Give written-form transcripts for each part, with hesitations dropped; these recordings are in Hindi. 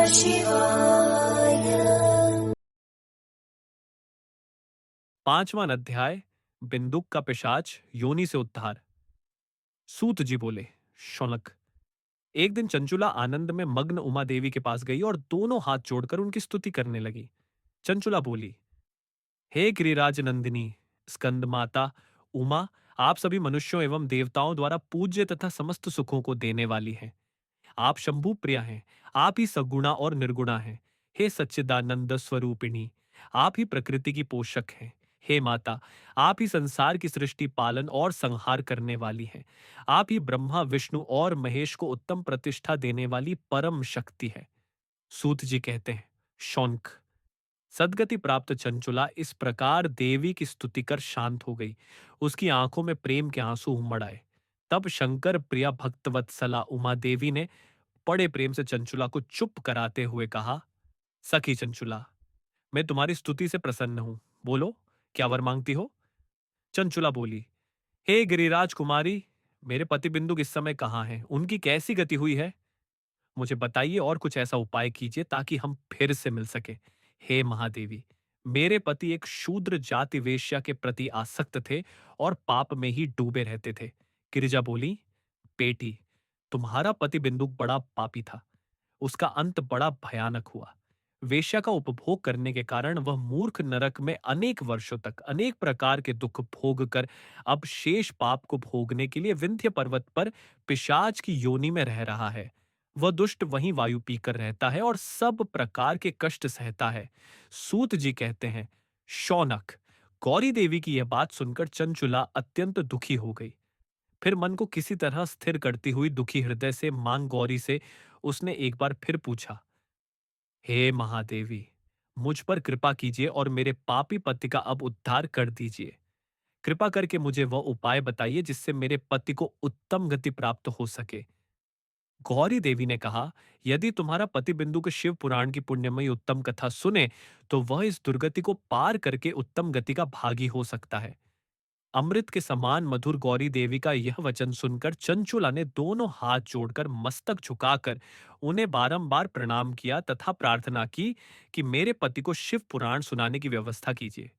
शिवाय। पांचवां अध्याय। बिंदुक का पिशाच योनि से उद्धार। सूत जी बोले, शौनक, एक दिन चंचुला आनंद में मग्न उमा देवी के पास गई और दोनों हाथ जोड़कर उनकी स्तुति करने लगी। चंचुला बोली, हे गिरिराज नंदिनी स्कंद माता उमा, आप सभी मनुष्यों एवं देवताओं द्वारा पूज्य तथा समस्त सुखों को देने वाली हैं। आप शंभु प्रिया हैं। आप ही सगुणा और निर्गुणा हैं। हे सच्चिदानंद स्वरूपिणी, आप ही प्रकृति की पोषक हैं। हे माता, आप ही संसार की सृष्टि पालन और संहार करने वाली हैं। आप ही ब्रह्मा विष्णु और महेश को उत्तम प्रतिष्ठा देने वाली परम शक्ति है। सूत जी कहते हैं, शौनक, सदगति प्राप्त चंचुला इस प्रकार देवी की स्तुति कर शांत हो गई। उसकी आंखों में प्रेम के आंसू उमड़ आए। तब शंकर प्रिया भक्तवत्सला उमा देवी ने बड़े प्रेम से चंचुला को चुप कराते हुए कहा, सखी चंचुला, मैं तुम्हारी स्तुति से प्रसन्न हूं। बोलो, क्या वर मांगती हो? चंचुला बोली, हे गिरिराज कुमारी, मेरे पति बिंदु इस समय कहाँ हैं? उनकी कैसी गति हुई है? मुझे बताइए और कुछ ऐसा उपाय कीजिए ताकि हम फिर से मिल सके। हे महादेवी, मेरे पति एक शूद्र जाति वेश्या के प्रति आसक्त थे और पाप में ही डूबे रहते थे। गिरिजा बोली, बेटी, तुम्हारा पति बिंदुक बड़ा पापी था। उसका अंत बड़ा भयानक हुआ। वेश्या का उपभोग करने के कारण वह मूर्ख नरक में अनेक वर्षों तक अनेक प्रकार के दुख भोग कर अब शेष पाप को भोगने के लिए विंध्य पर्वत पर पिशाच की योनि में रह रहा है। वह दुष्ट वहीं वायु पीकर रहता है और सब प्रकार के कष्ट सहता है। सूत जी कहते हैं, शौनक, गौरी देवी की यह बात सुनकर चंचुला अत्यंत दुखी हो गई। फिर मन को किसी तरह स्थिर करती हुई दुखी हृदय से मां गौरी से उसने एक बार फिर पूछा, हे महादेवी, मुझ पर कृपा कीजिए और मेरे पापी पति का अब उद्धार कर दीजिए। कृपा करके मुझे वह उपाय बताइए जिससे मेरे पति को उत्तम गति प्राप्त हो सके। गौरी देवी ने कहा, यदि तुम्हारा पति बिंदु के शिव पुराण की पुण्यमयी उत्तम कथा सुने तो वह इस दुर्गति को पार करके उत्तम गति का भागी हो सकता है। अमृत के समान मधुर गौरी देवी का यह वचन सुनकर चंचुला ने दोनों हाथ जोड़कर मस्तक झुकाकर उन्हें बारंबार प्रणाम किया तथा प्रार्थना की कि मेरे पति को शिव पुराण सुनाने की व्यवस्था कीजिए।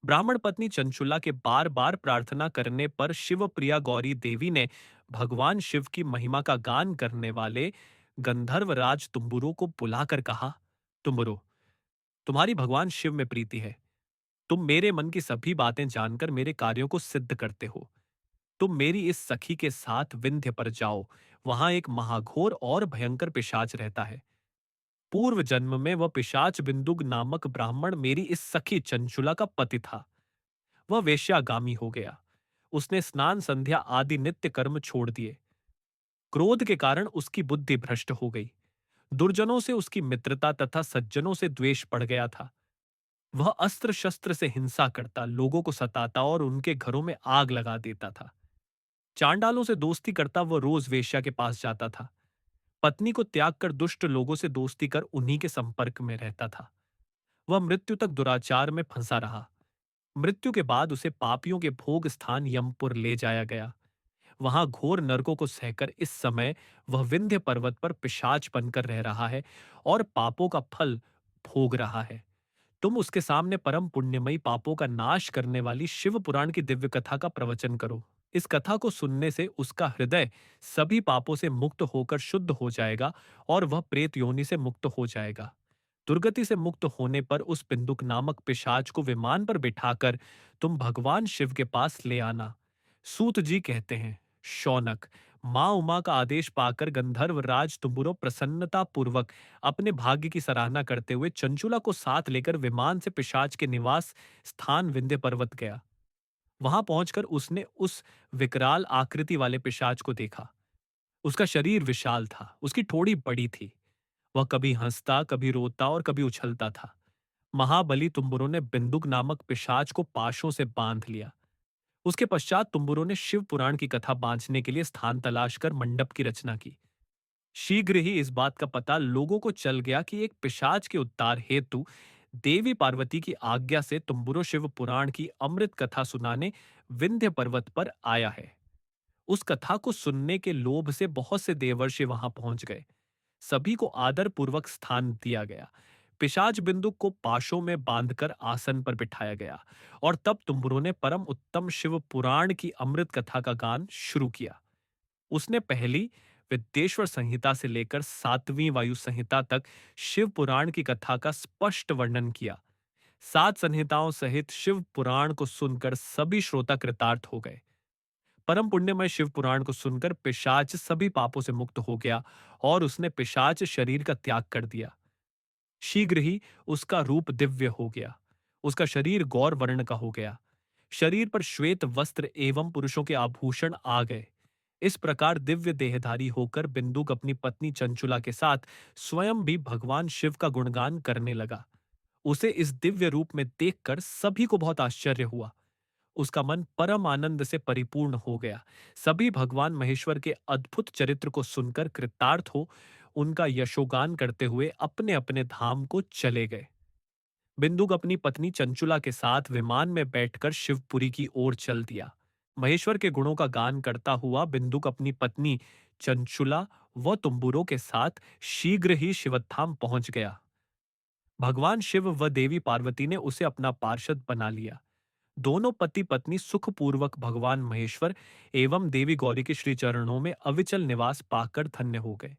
ब्राह्मण पत्नी चंचुला के बार बार प्रार्थना करने पर शिव प्रिया गौरी देवी ने भगवान शिव की महिमा का गान करने वाले गंधर्वराज तुम्बुरु को बुलाकर कहा, तुम्बुरु, तुम्हारी भगवान शिव में प्रीति है। तुम मेरे मन की सभी बातें जानकर मेरे कार्यों को सिद्ध करते हो। तुम मेरी इस सखी के साथ विंध्य पर जाओ। वहां एक महाघोर और भयंकर पिशाच रहता है। पूर्व जन्म में वह पिशाच बिंदुक नामक ब्राह्मण मेरी इस सखी चंचुला का पति था। वह वेश्यागामी हो गया। उसने स्नान संध्या आदि नित्य कर्म छोड़ दिए। क्रोध के कारण उसकी बुद्धि भ्रष्ट हो गई। दुर्जनों से उसकी मित्रता तथा सज्जनों से द्वेष बढ़ गया था। वह अस्त्र शस्त्र से हिंसा करता, लोगों को सताता और उनके घरों में आग लगा देता था। चांडालों से दोस्ती करता वह रोज वेश्या के पास जाता था। पत्नी को त्याग कर दुष्ट लोगों से दोस्ती कर उन्हीं के संपर्क में रहता था। वह मृत्यु तक दुराचार में फंसा रहा। मृत्यु के बाद उसे पापियों के भोग स्थान यमपुर ले जाया गया। वहां घोर नरकों को सहकर इस समय वह विंध्य पर्वत पर पिशाच बनकर रह रहा है और पापों का फल भोग रहा है। तुम उसके सामने परम पुण्यमयी पापों का नाश करने वाली शिव पुराण की दिव्य कथा का प्रवचन करो। इस कथा को सुनने से उसका हृदय सभी पापों से मुक्त होकर शुद्ध हो जाएगा और वह प्रेत योनि से मुक्त हो जाएगा। दुर्गति से मुक्त होने पर उस बिंदुक नामक पिशाच को विमान पर बिठाकर तुम भगवान शिव के पास ले आना। सूत जी कहते हैं, शौनक, मां उमा का आदेश पाकर गंधर्व राज तुम्बुरो प्रसन्नता पूर्वक अपने भाग्य की सराहना करते हुए चंचुला को साथ लेकर विमान से पिशाच के निवास स्थान विंध्य पर्वत गया। वहां पहुंचकर उसने उस विकराल आकृति वाले पिशाच को देखा। उसका शरीर विशाल था, उसकी ठोड़ी बड़ी थी। वह कभी हंसता, कभी रोता और कभी उछलता था। महाबली तुम्बुरों ने बिंदुक नामक पिशाच को पाशों से बांध लिया। उसके पश्चात तुम्बुरों ने शिव पुराण की कथा बांचने के लिए स्थान तलाश कर मंडप की रचना की। शीघ्र ही इस बात का पता लोगों को चल गया कि एक पिशाच के उद्धार हेतु देवी पार्वती की आज्ञा से तुम्बुरो शिव पुराण की अमृत कथा सुनाने विंध्य पर्वत पर आया है। उस कथा को सुनने के लोभ से बहुत से देवर्षि वहां पहुंच गए। सभी को आदर पूर्वक स्थान दिया गया। पिशाच बिंदु को पाशों में बांधकर आसन पर बिठाया गया और तब तुम्बुरों ने परम उत्तम शिव पुराण की अमृत कथा का गान शुरू किया। उसने पहली विद्येश्वर संहिता से लेकर 7वीं वायु संहिता तक शिव पुराण की कथा का स्पष्ट वर्णन किया। 7 संहिताओं सहित शिव पुराण को सुनकर सभी श्रोता कृतार्थ हो गए। परम पुण्यमय शिव पुराण को सुनकर पिशाच सभी पापों से मुक्त हो गया और उसने पिशाच शरीर का त्याग कर दिया। शीघ्र ही उसका रूप दिव्य हो गया। उसका शरीर गौर वर्ण का हो गया। शरीर पर श्वेत वस्त्र एवं पुरुषों के आभूषण आ गए। इस प्रकार दिव्य देहधारी होकर बिंदुक अपनी पत्नी चंचुला के साथ स्वयं भी भगवान शिव का गुणगान करने लगा। उसे इस दिव्य रूप में देखकर सभी को बहुत आश्चर्य हुआ। उसका मन परम आनंद से परिपूर्ण हो गया। सभी भगवान महेश्वर के अद्भुत चरित्र को सुनकर कृतार्थ हो उनका यशोगान करते हुए अपने अपने धाम को चले गए। बिंदुक अपनी पत्नी चंचुला के साथ विमान में बैठकर शिवपुरी की ओर चल दिया। महेश्वर के गुणों का गान करता हुआ बिंदुक अपनी पत्नी चंचुला व तुम्बुरों के साथ शीघ्र ही शिवधाम पहुंच गया। भगवान शिव व देवी पार्वती ने उसे अपना पार्षद बना लिया। दोनों पति पत्नी सुखपूर्वक भगवान महेश्वर एवं देवी गौरी के श्री चरणों में अविचल निवास पाकर धन्य हो गए।